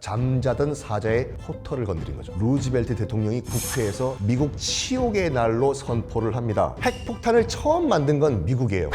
잠자던 사자의 호터를 건드린 거죠. 루즈벨트 대통령이 국회에서 미국 치욕의 날로 선포를 합니다. 핵폭탄을 처음 만든 건 미국이에요.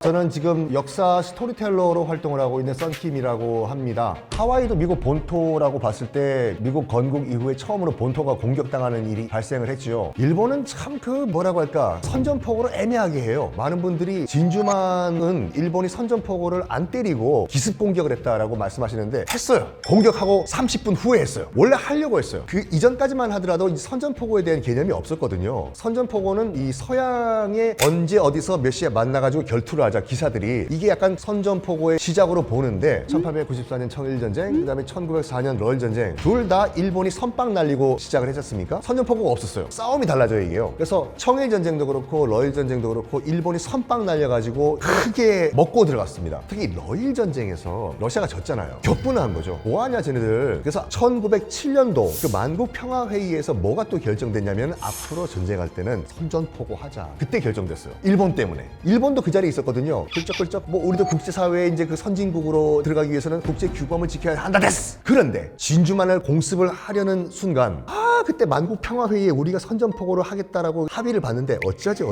저는 지금 역사 스토리텔러로 활동을 하고 있는 썬킴이라고 합니다. 하와이도 미국 본토라고 봤을 때 미국 건국 이후에 처음으로 본토가 공격당하는 일이 발생을 했죠. 일본은 참 뭐라고 할까, 선전포고를 애매하게 해요. 많은 분들이 진주만은 일본이 선전포고를 안 때리고 기습 공격을 했다라고 말씀하시는데 했어요. 공격하고 30분 후에 했어요. 원래 하려고 했어요. 그 이전까지만 하더라도 이 선전포고에 대한 개념이 없었거든요. 선전포고는 이 서양에 언제 어디서 몇 시에 만나가지고 결투를 하자, 기사들이 이게 약간 선전포고의 시작으로 보는데 1894년 청일전쟁, 그 다음에 1904년 러일전쟁 둘 다 일본이 선빵 날리고 시작을 했었습니까? 선전포고가 없었어요. 싸움이 달라져요, 이게요. 그래서 청일전쟁도 그렇고 러일전쟁도 그렇고 일본이 선빵 날려가지고 크게 먹고 들어갔습니다. 특히 러일전쟁에서 러시아가 졌잖아요. 격분한 거죠. 뭐하냐 쟤네들. 그래서 1907년도 그 만국평화회의에서 뭐가 또 결정됐냐면 앞으로 전쟁할 때는 선전포고 하자. 그때 결정됐어요. 일본 때문에. 일본도 그 자리에 있었거든요. 훌쩍훌쩍 뭐 우리도 국제사회에 이제 그 선진국으로 들어가기 위해서는 국제 규범을 지켜야 한다 됐어. 그런데 진주만을 공습을 하려는 순간 그때 만국평화회의에 우리가 선전포고를 하겠다라고 합의를 봤는데 어쩌지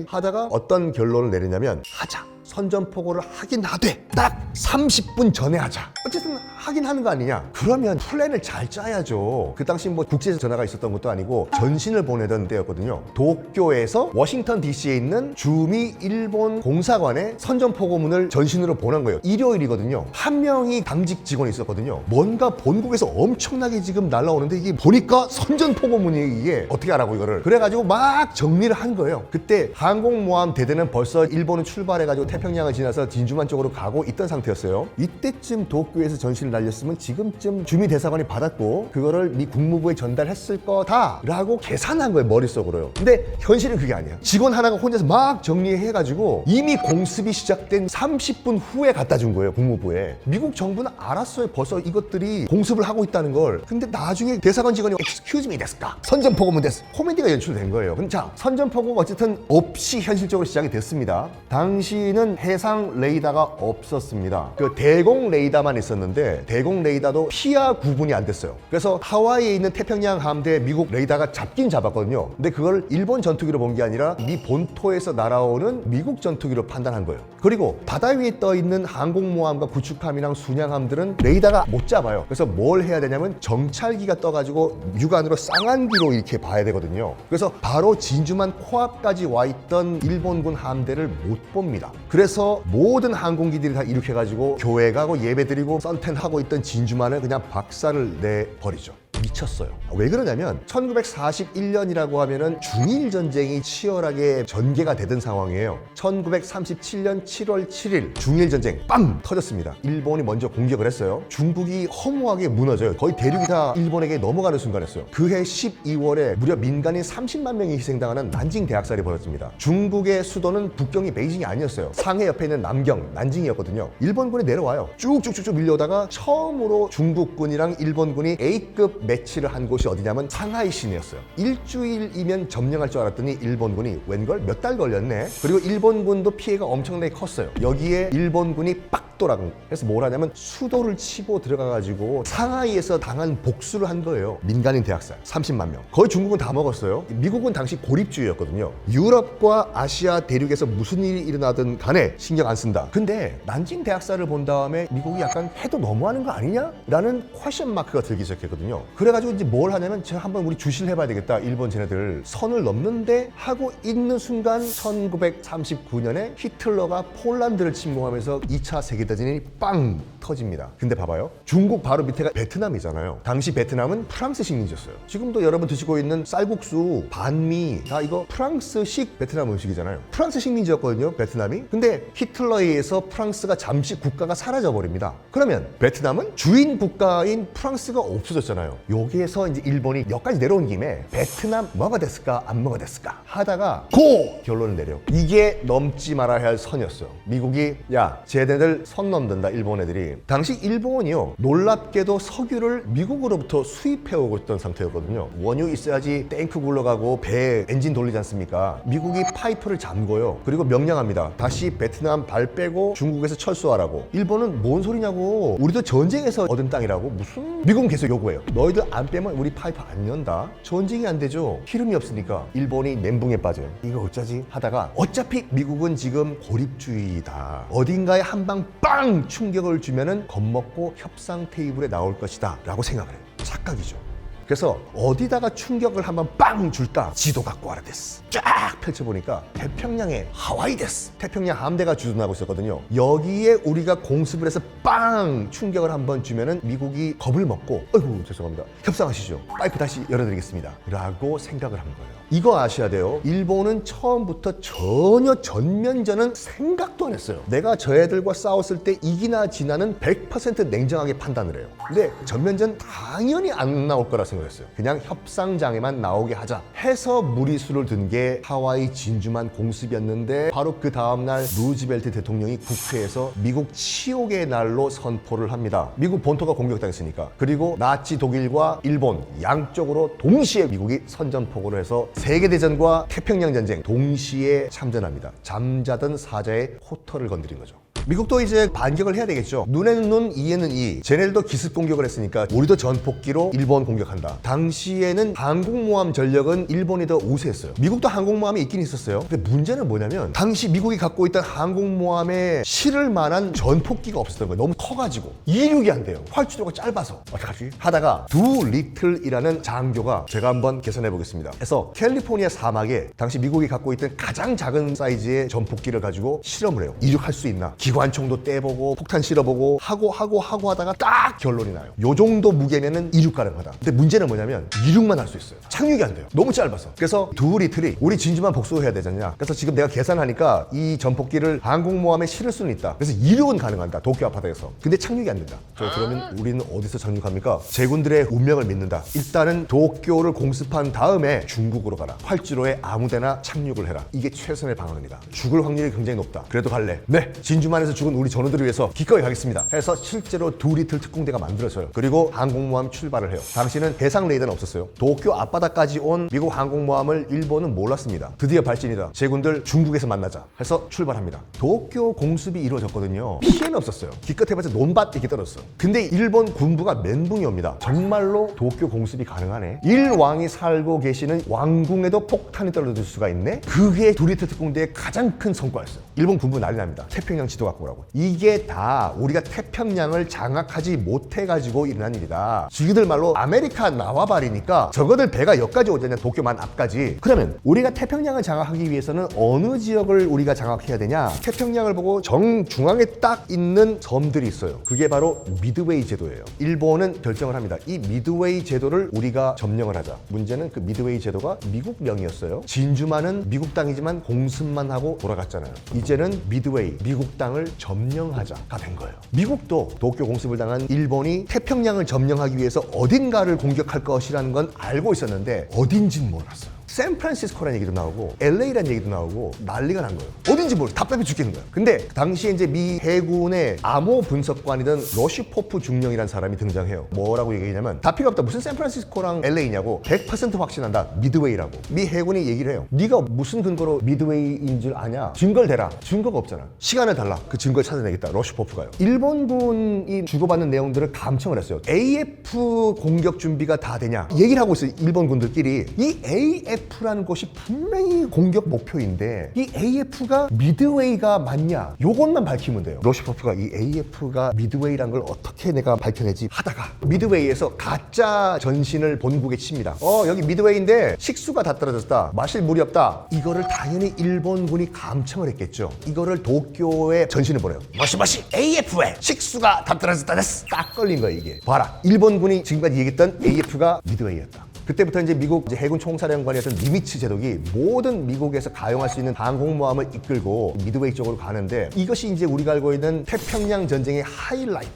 하다가 어떤 결론을 내리냐면 하자. 선전포고를 하긴 하되 딱 30분 전에 하자. 어쨌든 하긴 하는 거 아니냐. 그러면 플랜을 잘 짜야죠. 그 당시 뭐 국제에서 전화가 있었던 것도 아니고 전신을 보내던 때였거든요. 도쿄에서 워싱턴 DC에 있는 주미 일본 공사관에 선전포고문을 전신으로 보낸 거예요. 일요일이거든요. 한 명이 당직 직원이 있었거든요. 뭔가 본국에서 엄청나게 지금 날라오는데 이게 보니까 선전포고문이 이게 어떻게 하라고 이거를. 그래가지고 막 정리를 한 거예요. 그때 항공모함 대대는 벌써 일본은 출발해가지고 태평양을 지나서 진주만 쪽으로 가고 있던 상태였어요. 이때쯤 도쿄에서 전신을 날렸으면 지금쯤 주미 대사관이 받았고 그거를 미 국무부에 전달했을 거다라고 계산한 거예요, 머릿속으로요. 근데 현실은 그게 아니야. 직원 하나가 혼자서 막 정리해가지고 이미 공습이 시작된 30분 후에 갖다 준 거예요, 국무부에. 미국 정부는 알았어요, 벌써 이것들이 공습을 하고 있다는 걸. 근데 나중에 대사관 직원이 Excuse me 됐을까? 선전포고문 됐어. 코미디가 연출된 거예요. 그럼 자, 선전포고가 어쨌든 없이 현실적으로 시작이 됐습니다. 당시는 해상 레이더가 없었습니다. 그 대공 레이더만 있었는데 대공 레이더도 피하 구분이 안 됐어요. 그래서 하와이에 있는 태평양 함대 미국 레이더가 잡긴 잡았거든요. 근데 그걸 일본 전투기로 본 게 아니라 미 본토에서 날아오는 미국 전투기로 판단한 거예요. 그리고 바다 위에 떠 있는 항공모함과 구축함이랑 순양함들은 레이더가 못 잡아요. 그래서 뭘 해야 되냐면 정찰기가 떠가지고 육안으로 쌍안기로 이렇게 봐야 되거든요. 그래서 바로 진주만 코앞까지 와 있던 일본군 함대를 못 봅니다. 그래서 모든 항공기들이 다 이륙해가지고 교회 가고 예배 드리고 선탠하고 있던 진주만을 그냥 박살을 내버리죠. 미쳤어요. 왜 그러냐면 1941년이라고 하면은 중일 전쟁이 치열하게 전개가 되던 상황이에요. 1937년 7월 7일 중일 전쟁 빵 터졌습니다. 일본이 먼저 공격을 했어요. 중국이 허무하게 무너져요. 거의 대륙이 다 일본에게 넘어가는 순간이었어요. 그해 12월에 무려 민간인 30만 명이 희생당하는 난징 대학살이 벌어집니다. 중국의 수도는 북경이 베이징이 아니었어요. 상해 옆에 있는 남경, 난징이었거든요. 일본군이 내려와요. 쭉쭉쭉쭉 밀려오다가 처음으로 중국군이랑 일본군이 A급 매치를 한 곳이 어디냐면 상하이 시내였어요. 일주일이면 점령할 줄 알았더니 일본군이 웬걸 몇 달 걸렸네. 그리고 일본군도 피해가 엄청나게 컸어요. 여기에 일본군이 빡 돌아간. 그래서 뭘 하냐면 수도를 치고 들어가가지고 상하이에서 당한 복수를 한 거예요. 민간인 대학살 30만 명. 거의 중국은 다 먹었어요. 미국은 당시 고립주의였거든요. 유럽과 아시아 대륙에서 무슨 일이 일어나든 간에 신경 안 쓴다. 근데 난징 대학살을 본 다음에 미국이 약간 해도 너무하는 거 아니냐? 라는 퀘션 마크가 들기 시작했거든요. 그래가지고 이제 뭘 하냐면 제가 한번 우리 주시를 해봐야 되겠다. 일본 쟤네들 선을 넘는데 하고 있는 순간 1939년에 히틀러가 폴란드를 침공하면서 2차 세계대전이 빵 터집니다. 근데 봐봐요. 중국 바로 밑에가 베트남이잖아요. 당시 베트남은 프랑스 식민지였어요. 지금도 여러분 드시고 있는 쌀국수, 반미 다 이거 프랑스식 베트남 음식이잖아요. 프랑스 식민지였거든요, 베트남이. 근데 히틀러에 의해서 프랑스가 잠시 국가가 사라져 버립니다. 그러면 베트남은 주인 국가인 프랑스가 없어졌잖아요. 여기에서 이제 일본이 여기까지 내려온 김에 베트남 뭐가 됐을까 안 뭐가 됐을까 하다가 고! 결론을 내려. 이게 넘지 말아야 할 선이었어요. 미국이 야 쟤네들 선 넘는다 일본 애들이. 당시 일본이요 놀랍게도 석유를 미국으로부터 수입해오고 있던 상태였거든요. 원유 있어야지 탱크 굴러가고 배 엔진 돌리지 않습니까? 미국이 파이프를 잠궈요. 그리고 명령합니다. 다시 베트남 발 빼고 중국에서 철수하라고. 일본은 뭔 소리냐고. 우리도 전쟁에서 얻은 땅이라고. 무슨 미국은 계속 요구해요. 너희들 안 빼면 우리 파이프 안 연다. 전쟁이 안 되죠. 기름이 없으니까. 일본이 멘붕에 빠져요. 이거 어쩌지 하다가 어차피 미국은 지금 고립주의다. 어딘가에 한 방 빵 충격을 주면은 겁먹고 협상 테이블에 나올 것이다 라고 생각을 해요. 착각이죠. 그래서 어디다가 충격을 한번 빵 줄까? 지도 갖고 와라 됐어. 쫙 펼쳐보니까 태평양에 하와이 됐어. 태평양 함대가 주둔하고 있었거든요. 여기에 우리가 공습을 해서 빵 충격을 한번 주면은 미국이 겁을 먹고 어이구 죄송합니다. 협상하시죠. 파이프 다시 열어드리겠습니다. 라고 생각을 한 거예요. 이거 아셔야 돼요. 일본은 처음부터 전혀 전면전은 생각도 안 했어요. 내가 저 애들과 싸웠을 때 이기나 지나는 100% 냉정하게 판단을 해요. 근데 전면전 당연히 안 나올 거라 생각했어요. 그냥 협상장에만 나오게 하자 해서 무리수를 든 게 하와이 진주만 공습이었는데 바로 그 다음날 루즈벨트 대통령이 국회에서 미국 치욕의 날로 선포를 합니다. 미국 본토가 공격당했으니까. 그리고 나치 독일과 일본 양쪽으로 동시에 미국이 선전포고를 해서 세계대전과 태평양전쟁 동시에 참전합니다. 잠자던 사자의 호터를 건드린 거죠. 미국도 이제 반격을 해야 되겠죠. 눈에는 눈, 이에는 이. 쟤네들도 기습 공격을 했으니까 우리도 전폭기로 일본 공격한다. 당시에는 항공모함 전력은 일본이 더 우세했어요. 미국도 항공모함이 있긴 있었어요. 근데 문제는 뭐냐면 당시 미국이 갖고 있던 항공모함에 실을 만한 전폭기가 없었던 거예요. 너무 커가지고 이륙이 안 돼요. 활주로가 짧아서 어떡하지? 하다가 두 리틀이라는 장교가 제가 한번 계산해 보겠습니다. 그래서 캘리포니아 사막에 당시 미국이 갖고 있던 가장 작은 사이즈의 전폭기를 가지고 실험을 해요. 이륙할 수 있나? 기관총도 떼보고 폭탄 실어보고 하고 하다가 딱 결론이 나요. 요 정도 무게면은 이륙 가능하다. 근데 문제는 뭐냐면 이륙만 할 수 있어요. 착륙이 안 돼요. 너무 짧아서. 그래서 두 리틀이 우리 진주만 복수해야 되잖냐. 그래서 지금 내가 계산하니까 이 전폭기를 항공모함에 실을 수는 있다. 그래서 이륙은 가능한다. 도쿄 앞바다에서. 근데 착륙이 안 된다. 그러면 우리는 어디서 착륙합니까? 제군들의 운명을 믿는다. 일단은 도쿄를 공습한 다음에 중국으로 가라. 활주로에 아무데나 착륙을 해라. 이게 최선의 방안입니다. 죽을 확률이 굉장히 높다. 그래도 갈래. 네. 진주만에서 죽은 우리 전우들을 위해서 기꺼이 가겠습니다. 해서 실제로 두 리틀 특공대가 만들어져요. 그리고 항공모함 출발을 해요. 당시는 해상 레이더는 없었어요. 도쿄 앞바다까지 온 미국 항공모함을 일본은 몰랐습니다. 드디어 발진이다. 제군들 중국에서 만나자 해서 출발합니다. 도쿄 공습이 이루어졌거든요. 피해는 없었어요. 기껏 해봤자 논밭 이렇게 떨어졌어. 근데 일본 군부가 멘붕이 옵니다. 정말로 도쿄 공습이 가능하네. 일왕이 살고 계시는 왕궁에도 폭탄이 떨어질 수가 있네. 그게 두 리틀 특공대의 가장 큰 성과였어요. 일본 군부 난리 납니다. 태평양 지도 갖고 오라고. 이게 다 우리가 태평양을 장악하지 못해가지고 일어난 일이다. 지그들 말로 아메리카 나와버리니까 저거들 배가 여기까지 오잖냐. 도쿄만 앞까지. 그러면 우리가 태평양을 장악하기 위해서는 어느 지역을 우리가 장악해야 되냐. 태평양을 보고 정중앙에 딱 있는 섬들이 있어요. 그게 바로 미드웨이 제도예요. 일본은 결정을 합니다. 이 미드웨이 제도를 우리가 점령을 하자. 문제는 그 미드웨이 제도가 미국 명이었어요. 진주만은 미국 땅이지만 공습만 하고 돌아갔잖아요. 이제는 미드웨이 미국 땅을 점령하자가 된 거예요. 미국도 도쿄 공습을 당한 일본이 태평양을 점령하기 위해서 어딘가를 공격할 것이라는 건 알고 있었는데 어딘진 몰랐어요. 샌프란시스코라는 얘기도 나오고 LA라는 얘기도 나오고 난리가 난 거예요. 어딘지 모르고 답답해 죽겠는 거예요. 근데 당시에 이제 미 해군의 암호 분석관이던 러시포프 중령이라는 사람이 등장해요. 뭐라고 얘기하냐면 다 필요 없다. 무슨 샌프란시스코랑 LA냐고. 100% 확신한다. 미드웨이라고. 미 해군이 얘기를 해요. 네가 무슨 근거로 미드웨이인 줄 아냐? 증거를 대라. 증거가 없잖아. 시간을 달라. 그 증거를 찾아내겠다. 러시포프가요. 일본군이 주고받는 내용들을 감청을 했어요. AF 공격 준비가 다 되냐? 얘기를 하고 있어요. 일본군들끼리. 이 AF라는 것이 분명히 공격 목표인데 이 AF가 미드웨이가 맞냐? 요것만 밝히면 돼요. 러시포프가 이 AF가 미드웨이라는 걸 어떻게 내가 밝혀내지 하다가 미드웨이에서 가짜 전신을 본국에 칩니다. 여기 미드웨이인데 식수가 다 떨어졌다. 마실 물이 없다. 이거를 당연히 일본군이 감청을 했겠죠. 이거를 도쿄에 전신을 보내요. 머시머시 AF에 식수가 다 떨어졌다. 됐어. 딱 걸린 거예요 이게. 봐라. 일본군이 지금까지 얘기했던 AF가 미드웨이였다. 그때부터 이제 미국 해군 총사령관이었던 니미츠 제독이 모든 미국에서 가용할 수 있는 항공모함을 이끌고 미드웨이 쪽으로 가는데 이것이 이제 우리가 알고 있는 태평양 전쟁의 하이라이트.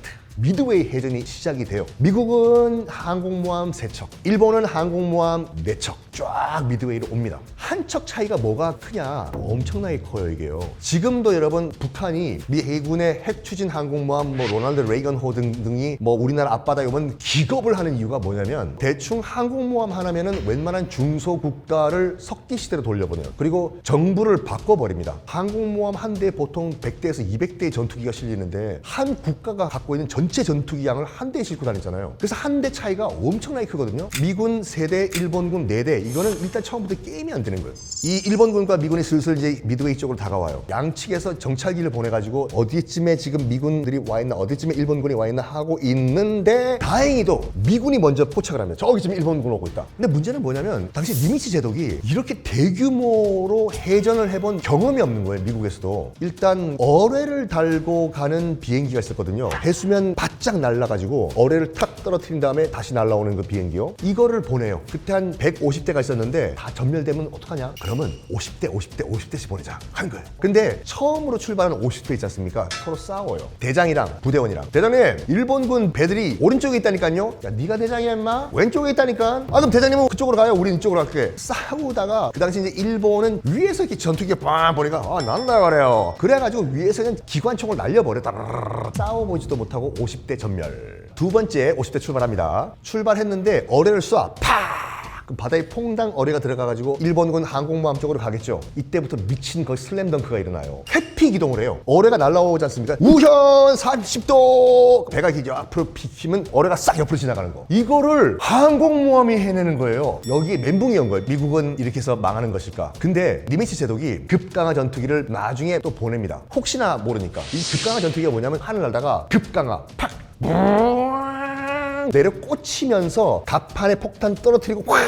미드웨이 해전이 시작이 돼요. 미국은 항공모함 3척, 일본은 항공모함 4척 쫙 미드웨이로 옵니다. 한 척 차이가 뭐가 크냐? 엄청나게 커요 이게요. 지금도 여러분 북한이 미 해군의 핵 추진 항공모함 뭐 로널드 레이건 호 등이 뭐 우리나라 앞바다에 오면 기겁을 하는 이유가 뭐냐면 대충 항공모함 하나면은 웬만한 중소국가를 석기 시대로 돌려보내요. 그리고 정부를 바꿔버립니다. 항공모함 한 대에 보통 100대에서 200대의 전투기가 실리는데 한 국가가 갖고 있는 전체 전투기 양을 한 대에 싣고 다니잖아요. 그래서 한 대 차이가 엄청나게 크거든요. 미군 3대, 일본군 4대. 이거는 일단 처음부터 게임이 안 되는 거예요. 이 일본군과 미군이 슬슬 이제 미드웨이 쪽으로 다가와요. 양측에서 정찰기를 보내가지고 어디쯤에 지금 미군들이 와 있나, 어디쯤에 일본군이 와 있나 하고 있는데 다행히도 미군이 먼저 포착을 하면 저기쯤 일본군 오고 있다. 근데 문제는 뭐냐면 당시 니미츠 제독이 이렇게 대규모로 해전을 해본 경험이 없는 거예요. 미국에서도. 일단 어뢰를 달고 가는 비행기가 있었거든요. 해수면 바짝 날라가지고 어뢰를 탁 떨어뜨린 다음에 다시 날라오는 그 비행기요. 이거를 보내요. 그때 한 150대가 있었는데 다 전멸되면 어떡하냐? 그러면 50대씩 보내자 하는 거예요. 근데 처음으로 출발하는 50대 있지 않습니까? 서로 싸워요. 대장이랑 부대원이랑. 대장님, 일본군 배들이 오른쪽에 있다니까요. 야, 네가 대장이야 임마? 왼쪽에 있다니까. 아 그럼 대장님은 그쪽으로 가요. 우린 이쪽으로 갈게. 싸우다가 그 당시 이제 일본은 위에서 이렇게 전투기가 빡 보니까 날라가래요. 그래가지고 위에서는 기관총을 날려버렸다. 싸워보지도 못하고 50대 전멸. 두 번째 50대 출발합니다. 출발했는데 어뢰를 쏴. 팍! 그럼 바다에 퐁당 어뢰가 들어가가지고 일본군 항공모함 쪽으로 가겠죠. 이때부터 미친 거의 슬램덩크가 일어나요. 회피 기동을 해요. 어뢰가 날라오지 않습니까? 우현 30도! 배가 앞으로 피키면 어뢰가 싹 옆으로 지나가는 거. 이거를 항공모함이 해내는 거예요. 여기에 멘붕이 온 거예요. 미국은 이렇게 해서 망하는 것일까? 근데 니미츠 제독이 급강하 전투기를 나중에 또 보냅니다. 혹시나 모르니까. 이 급강하 전투기가 뭐냐면 하늘 날다가 급강하 팍! 내려 꽂히면서 갑판에 폭탄 떨어뜨리고 확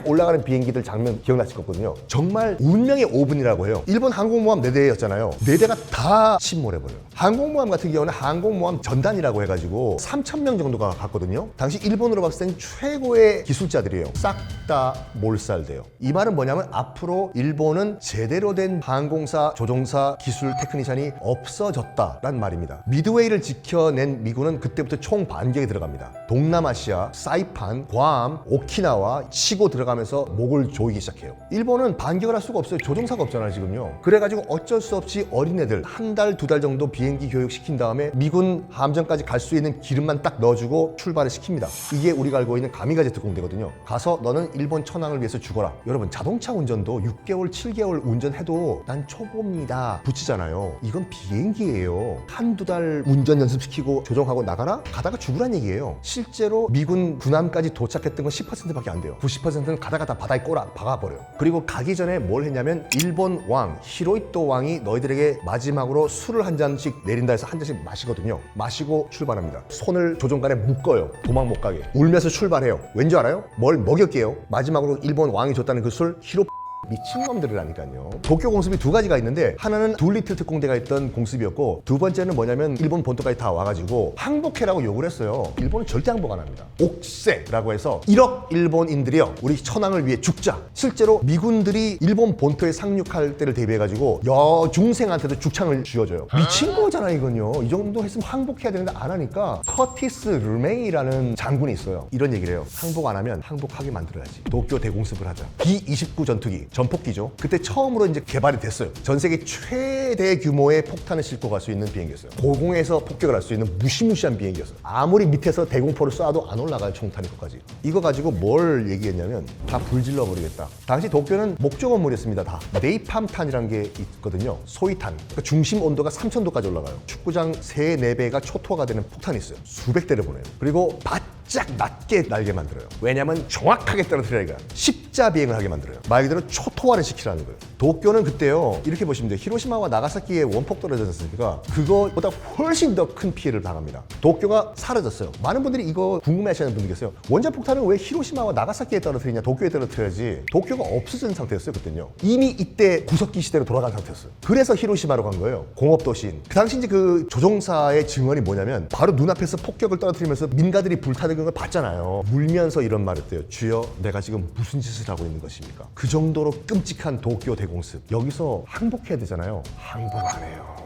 올라가는 비행기들 장면 기억나실 거거든요. 정말 운명의 5분이라고 해요. 일본 항공모함 4대였잖아요. 4대가 다 침몰해버려요. 항공모함 같은 경우는 항공모함 전단이라고 해가지고 3,000명 정도가 갔거든요. 당시 일본으로 봤을 땐 최고의 기술자들이에요. 싹 다 몰살돼요. 이 말은 뭐냐면 앞으로 일본은 제대로 된 항공사, 조종사, 기술, 테크니션이 없어졌다라는 말입니다. 미드웨이를 지켜낸 미군은 그때부터 총 반격에 들어갑니다. 동남아시아, 사이판, 괌, 오키나와 치고 들어가면서 목을 조이기 시작해요. 일본은 반격을 할 수가 없어요. 조종사가 없잖아요 지금요. 그래가지고 어쩔 수 없이 어린애들 1달, 2달 정도 비행기 교육시킨 다음에 미군 함정까지 갈 수 있는 기름만 딱 넣어주고 출발을 시킵니다. 이게 우리가 알고 있는 가미가제 특공대거든요. 가서 너는 일본 천황을 위해서 죽어라. 여러분 자동차 운전도 6개월, 7개월 운전해도 난 초보입니다 붙이잖아요. 이건 비행기예요. 1~2달 운전 연습시키고 조종하고 나가라? 가다가 죽으란 얘기예요. 실제로 미군 군함까지 도착했던 건 10%밖에 안 돼요. 90%는 가다가 다 바다에 박아버려요. 그리고 가기 전에 뭘 했냐면 일본 왕 히로히토 왕이 너희들에게 마지막으로 술을 한 잔씩 내린다 해서 한 잔씩 마시거든요. 마시고 출발합니다. 손을 조종간에 묶어요. 도망 못 가게. 울면서 출발해요. 왠지 알아요? 뭘 먹였게요. 마지막으로 일본 왕이 줬다는 그 술 미친놈들이라니까요. 도쿄 공습이 2가지가 있는데 하나는 둘리틀 특공대가 있던 공습이었고 두 번째는 뭐냐면 일본 본토까지 다 와가지고 항복해라고 요구를 했어요. 일본은 절대 항복 안 합니다. 옥세라고 해서 1억 일본인들이요 우리 천황을 위해 죽자. 실제로 미군들이 일본 본토에 상륙할 때를 대비해가지고 여중생한테도 죽창을 쥐어줘요. 미친 거잖아 이건요. 이 정도 했으면 항복해야 되는데 안 하니까 커티스 르메이라는 장군이 있어요. 이런 얘기를 해요. 항복 안 하면 항복하게 만들어야지. 도쿄 대공습을 하자. B-29 전투기 전폭기죠. 그때 처음으로 이제 개발이 됐어요. 전 세계 최대 규모의 폭탄을 싣고 갈 수 있는 비행기였어요. 고공에서 폭격을 할 수 있는 무시무시한 비행기였어요. 아무리 밑에서 대공포를 쏴도 안 올라가요. 총탄이 끝까지. 이거 가지고 뭘 얘기했냐면 다 불질러 버리겠다. 당시 도쿄는 목조 건물이었습니다. 다. 네이팜탄이라는 게 있거든요. 소위탄. 그러니까 중심 온도가 3,000도까지 올라가요. 축구장 3, 4배가 초토화가 되는 폭탄이 있어요. 수백 대를 보내요. 그리고 바짝 낮게 날게 만들어요. 왜냐면 정확하게 떨어뜨려야 이거야. 십자 비행을 하게 만들어요. 말 그대로 초토화를 시키라는 거예요. 도쿄는 그때요. 이렇게 보시면 돼요. 히로시마와 나가사키에 원폭 떨어졌으니까 그거보다 훨씬 더 큰 피해를 당합니다. 도쿄가 사라졌어요. 많은 분들이 이거 궁금해하시는 분들 계세요. 원자폭탄은 왜 히로시마와 나가사키에 떨어뜨리냐? 도쿄에 떨어뜨려야지. 도쿄가 없어진 상태였어요. 그때는요. 이미 이때 구석기 시대로 돌아간 상태였어요. 그래서 히로시마로 간 거예요. 공업도시인. 그 당시 이제 그 조종사의 증언이 뭐냐면 바로 눈앞에서 폭격을 떨어뜨리면서 민가들이 불타는 걸 봤잖아요. 울면서 이런 말을 했대요. 주여, 내가 지금 무슨 짓을 하고 있는 것입니까? 그 정도로 끔찍한 도쿄 대공습. 여기서 항복해야 되잖아요. 항복 안 해요.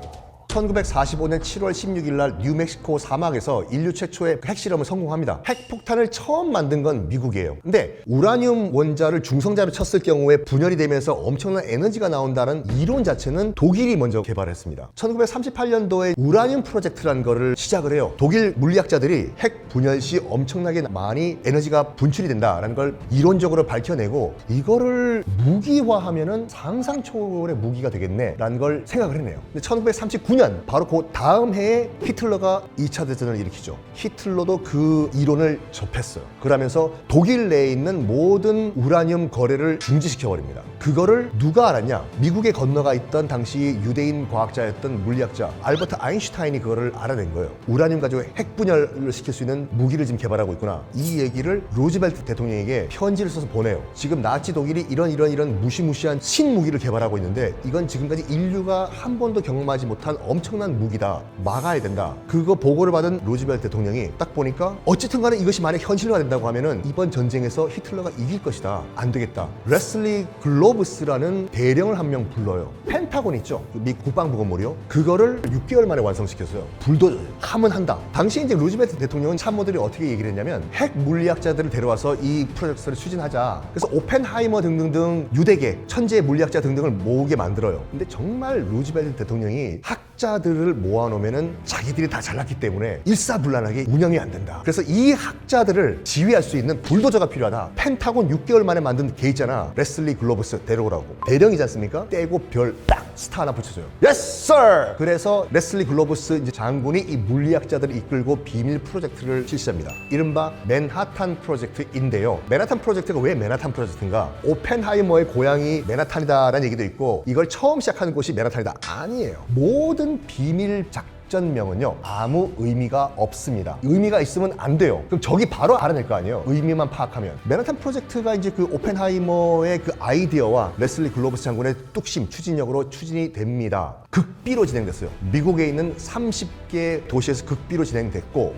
1945년 7월 16일 날 뉴멕시코 사막에서 인류 최초의 핵실험을 성공합니다. 핵폭탄을 처음 만든 건 미국이에요. 근데 우라늄 원자를 중성자로 쳤을 경우에 분열이 되면서 엄청난 에너지가 나온다는 이론 자체는 독일이 먼저 개발했습니다. 1938년도에 우라늄 프로젝트라는 거를 시작을 해요. 독일 물리학자들이 핵 분열 시 엄청나게 많이 에너지가 분출이 된다라는 걸 이론적으로 밝혀내고 이거를 무기화하면은 상상 초월의 무기가 되겠네라는 걸 생각을 했네요. 근데 1939년 바로 그 다음 해에 히틀러가 2차 대전을 일으키죠. 히틀러도 그 이론을 접했어요. 그러면서 독일 내에 있는 모든 우라늄 거래를 중지시켜버립니다. 그거를 누가 알았냐? 미국에 건너가 있던 당시 유대인 과학자였던 물리학자 알버트 아인슈타인이 그거를 알아낸 거예요. 우라늄 가지고 핵분열을 시킬 수 있는 무기를 지금 개발하고 있구나. 이 얘기를 루즈벨트 대통령에게 편지를 써서 보내요. 지금 나치 독일이 이런 무시무시한 신무기를 개발하고 있는데 이건 지금까지 인류가 한 번도 경험하지 못한 엄청난 무기다. 막아야 된다. 그거 보고를 받은 루즈벨트 대통령이 딱 보니까 어쨌든 간에 이것이 만약 현실화 된다고 하면은 이번 전쟁에서 히틀러가 이길 것이다. 안 되겠다. 레슬리 글로브스라는 대령을 한 명 불러요. 펜타곤 있죠? 미국 국방부 건물이요. 그거를 6개월 만에 완성시켰어요. 불도저 하면 한다. 당시 이제 루즈벨트 대통령은 참모들이 어떻게 얘기를 했냐면 핵 물리학자들을 데려와서 이 프로젝트를 추진하자. 그래서 오펜하이머 등등등 유대계, 천재 물리학자 등등을 모으게 만들어요. 근데 정말 루즈벨트 대통령이 학자들을 모아놓으면은 자기들이 다 잘났기 때문에 일사불란하게 운영이 안 된다. 그래서 이 학자들을 지휘할 수 있는 불도저가 필요하다. 펜타곤 6개월 만에 만든 개 있잖아. 레슬리 글로브스 데려오라고. 대령이지 않습니까? 떼고 별 딱 스타 하나 붙여줘요. Yes, sir! 그래서 레슬리 글로브스 이제 장군이 이 물리학자들을 이끌고 비밀 프로젝트를 실시합니다. 이른바 맨하탄 프로젝트인데요. 맨하탄 프로젝트가 왜 맨하탄 프로젝트인가? 오펜하이머의 고향이 맨하탄이다라는 얘기도 있고 이걸 처음 시작하는 곳이 맨하탄이다. 아니에요. 모든 비밀 작전명은요 아무 의미가 없습니다. 의미가 있으면 안 돼요. 그럼 적이 바로 알아낼 거 아니에요. 의미만 파악하면. 맨하탄 프로젝트가 이제 그 오펜하이머의 그 아이디어와 레슬리 글로브스 장군의 뚝심, 추진력으로 추진이 됩니다. 극비로 진행됐어요. 미국에 있는 30개 도시에서 극비로 진행됐고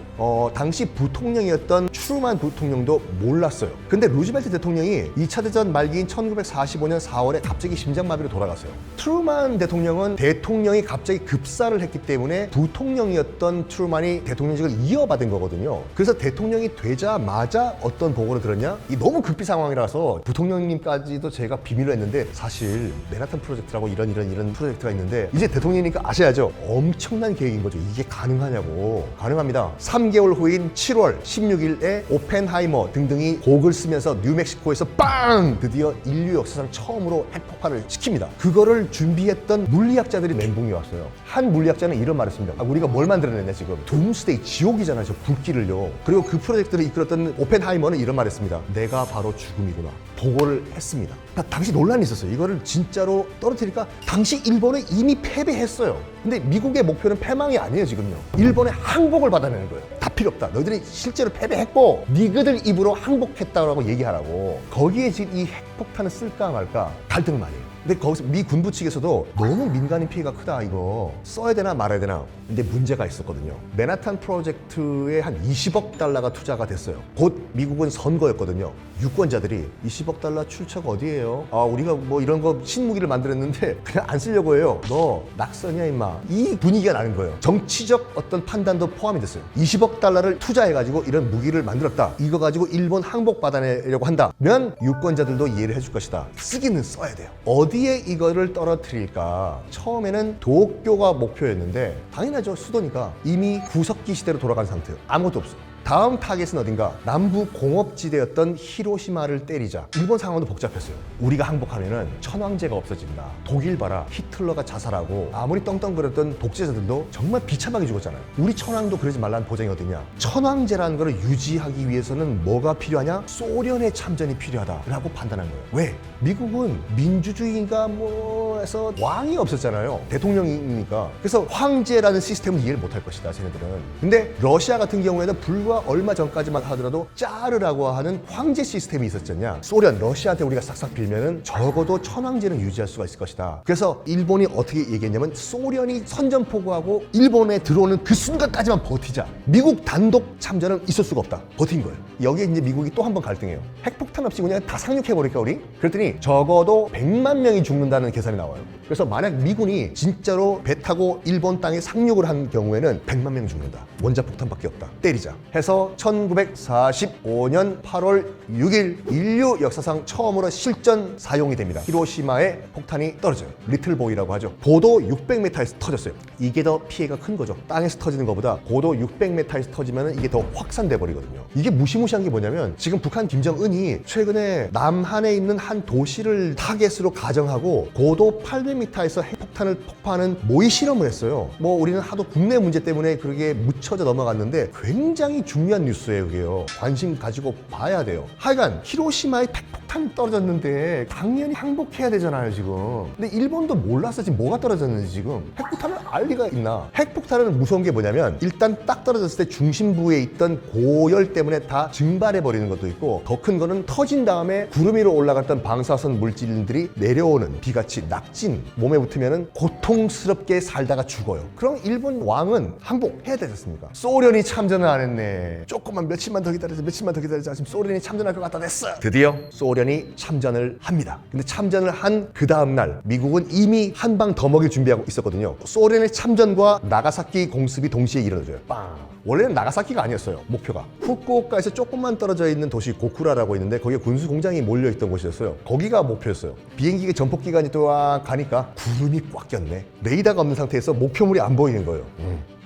당시 부통령이었던 트루만 부통령도 몰랐어요. 근데 루즈벨트 대통령이 2차 대전 말기인 1945년 4월에 갑자기 심장마비로 돌아갔어요. 트루만 대통령은 대통령이 갑자기 급사를 했기 때문에 부통령이었던 트루만이 대통령직을 이어받은 거거든요. 그래서 대통령이 되자마자 어떤 보고를 들었냐? 이 너무 급비 상황이라서 부통령님까지도 제가 비밀로 했는데 사실 맨하탄 프로젝트라고 이런 프로젝트가 있는데 이제 대통령이니까 아셔야죠. 엄청난 계획인 거죠. 이게 가능하냐고. 가능합니다. 3개월 후인 7월 16일에 오펜하이머 등등이 곡을 쓰면서 뉴멕시코에서 빵! 드디어 인류 역사상 처음으로 핵폭발을 시킵니다. 그거를 준비했던 물리학자들이 멘붕이 왔어요. 한 물리학자는 이런 말을 했습니다. 우리가 뭘 만들어냈냐 지금. 둠스데이 지옥이잖아요. 저 불길을요. 그리고 그 프로젝트를 이끌었던 오펜하이머는 이런 말을 했습니다. 내가 바로 죽음이구나. 보고를 했습니다. 당시 논란이 있었어요. 이거를 진짜로 떨어뜨리니까 당시 일본은 이미 패배했어요. 근데 미국의 목표는 패망이 아니에요 지금요. 일본의 항복을 받아내는 거예요. 다 필요 없다. 너희들이 실제로 패배했고 니그들 입으로 항복했다고 얘기하라고. 거기에 지금 이 핵폭탄을 쓸까 말까 갈등을 많이 해요. 근데 거기서 미 군부 측에서도 너무 민간인 피해가 크다 이거 써야 되나 말아야 되나. 근데 문제가 있었거든요. 맨하탄 프로젝트에 한 20억 달러가 투자가 됐어요. 곧 미국은 선거였거든요. 유권자들이 20억 달러 출처가 어디예요? 우리가 뭐 이런 거 신무기를 만들었는데 그냥 안 쓰려고 해요. 너 낙선이야 임마. 이 분위기가 나는 거예요. 정치적 어떤 판단도 포함이 됐어요. 20억 달러를 투자해가지고 이런 무기를 만들었다. 이거 가지고 일본 항복 받아내려고 한다면 유권자들도 이해를 해줄 것이다. 쓰기는 써야 돼요. 어디에 이거를 떨어뜨릴까? 처음에는 도쿄가 목표였는데 당연하죠. 수도니까 이미 구석기 시대로 돌아간 상태예요. 아무것도 없어요. 다음 타겟은 어딘가? 남부 공업지대였던 히로시마를 때리자. 일본 상황도 복잡했어요. 우리가 항복하면은 천황제가 없어진다. 독일 봐라. 히틀러가 자살하고 아무리 떵떵거렸던 독재자들도 정말 비참하게 죽었잖아요. 우리 천황도 그러지 말라는 보장이 어디냐? 천황제라는 걸 유지하기 위해서는 뭐가 필요하냐? 소련의 참전이 필요하다라고 판단한 거예요. 왜? 미국은 민주주의인가 뭐 해서 왕이 없었잖아요. 대통령이니까. 그래서 황제라는 시스템을 이해를 못할 것이다. 쟤네들은. 근데 러시아 같은 경우에는 불과 얼마 전까지만 하더라도 짜르라고 하는 황제 시스템이 있었잖냐. 소련, 러시아한테 우리가 싹싹 빌면은 적어도 천황제는 유지할 수가 있을 것이다. 그래서 일본이 어떻게 얘기했냐면 소련이 선전포고하고 일본에 들어오는 그 순간까지만 버티자. 미국 단독 참전은 있을 수가 없다. 버틴 거예요. 여기에 이제 미국이 또 한 번 갈등해요. 핵폭탄 없이 그냥 다 상륙해버릴까 우리? 그랬더니 보니 적어도 100만 명이 죽는다는 계산이 나와요. 그래서 만약 미군이 진짜로 배 타고 일본 땅에 상륙을 한 경우에는 100만 명이 죽는다. 원자폭탄밖에 없다. 때리자. 해서 1945년 8월 6일 인류 역사상 처음으로 실전 사용이 됩니다. 히로시마에 폭탄이 떨어져요. 리틀보이라고 하죠. 고도 600m에서 터졌어요. 이게 더 피해가 큰 거죠. 땅에서 터지는 것보다 고도 600m에서 터지면 이게 더 확산돼 버리거든요. 이게 무시무시한 게 뭐냐면 지금 북한 김정은이 최근에 남한에 있는 한 도시를 타겟으로 가정하고 고도 800m에서 핵폭탄을 폭파하는 모의 실험을 했어요. 뭐 우리는 하도 국내 문제 때문에 그게 묻혀져 넘어갔는데 굉장히 중요한 뉴스예요. 그게요. 관심 가지고 봐야 돼요. 하여간 히로시마에 핵폭탄이 떨어졌는데 당연히 항복해야 되잖아요 지금. 근데 일본도 몰랐어 지금 뭐가 떨어졌는지. 지금 핵폭탄을 알 리가 있나. 핵폭탄은 무서운 게 뭐냐면 일단 딱 떨어졌을 때 중심부에 있던 고열 때문에 다 증발해 버리는 것도 있고, 더 큰 거는 터진 다음에 구름 위로 올라갔던 방사선 물질들이 내려오는 비같이 낙진 몸에 붙으면 고통스럽게 살다가 죽어요. 그럼 일본 왕은 항복해야 되지 않습니까? 소련이 참전을 안 했네. 조금만 며칠만 더 기다리자. 지금 소련이 참전할 것 같다 됐어. 드디어 소련이 참전을 합니다. 근데 참전을 한 그 다음날 미국은 이미 한 방 더 먹일 준비하고 있었거든요. 소련의 참전과 나가사키 공습이 동시에 이루어져요. 빵. 원래는 나가사키가 아니었어요. 목표가 후쿠오카에서 조금만 떨어져 있는 도시 고쿠라라고 있는데 거기에 군수 공장이 몰려있던 곳이었어요. 거기가 목표였어요. 비행기가 전폭기관이 또 가니까 구름이 꽉 꼈네. 레이더가 없는 상태에서 목표물이 안 보이는 거예요.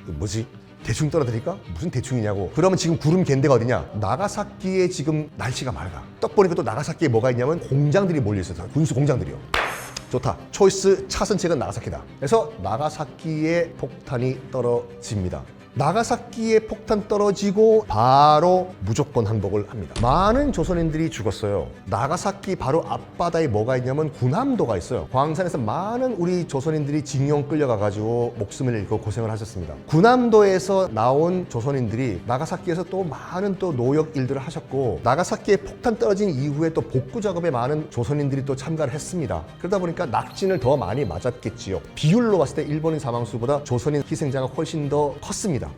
뭐지? 대충 떨어뜨릴까? 무슨 대충이냐고. 그러면 지금 구름 갠데가 어디냐? 나가사키에 지금 날씨가 맑아. 딱 보니까 또 나가사키에 뭐가 있냐면 공장들이 몰려있어요. 군수 공장들이요. 좋다. 초이스 차선책은 나가사키다. 그래서 나가사키에 폭탄이 떨어집니다. 나가사키에 폭탄 떨어지고 바로 무조건 항복을 합니다. 많은 조선인들이 죽었어요. 나가사키 바로 앞바다에 뭐가 있냐면 군함도가 있어요. 광산에서 많은 우리 조선인들이 징용 끌려가가지고 목숨을 잃고 고생을 하셨습니다. 군함도에서 나온 조선인들이 나가사키에서 또 많은 또 노역 일들을 하셨고, 나가사키에 폭탄 떨어진 이후에 또 복구 작업에 많은 조선인들이 또 참가를 했습니다. 그러다 보니까 낙진을 더 많이 맞았겠지요. 비율로 봤을 때 일본인 사망수보다 조선인 희생자가 훨씬 더 컸습니다.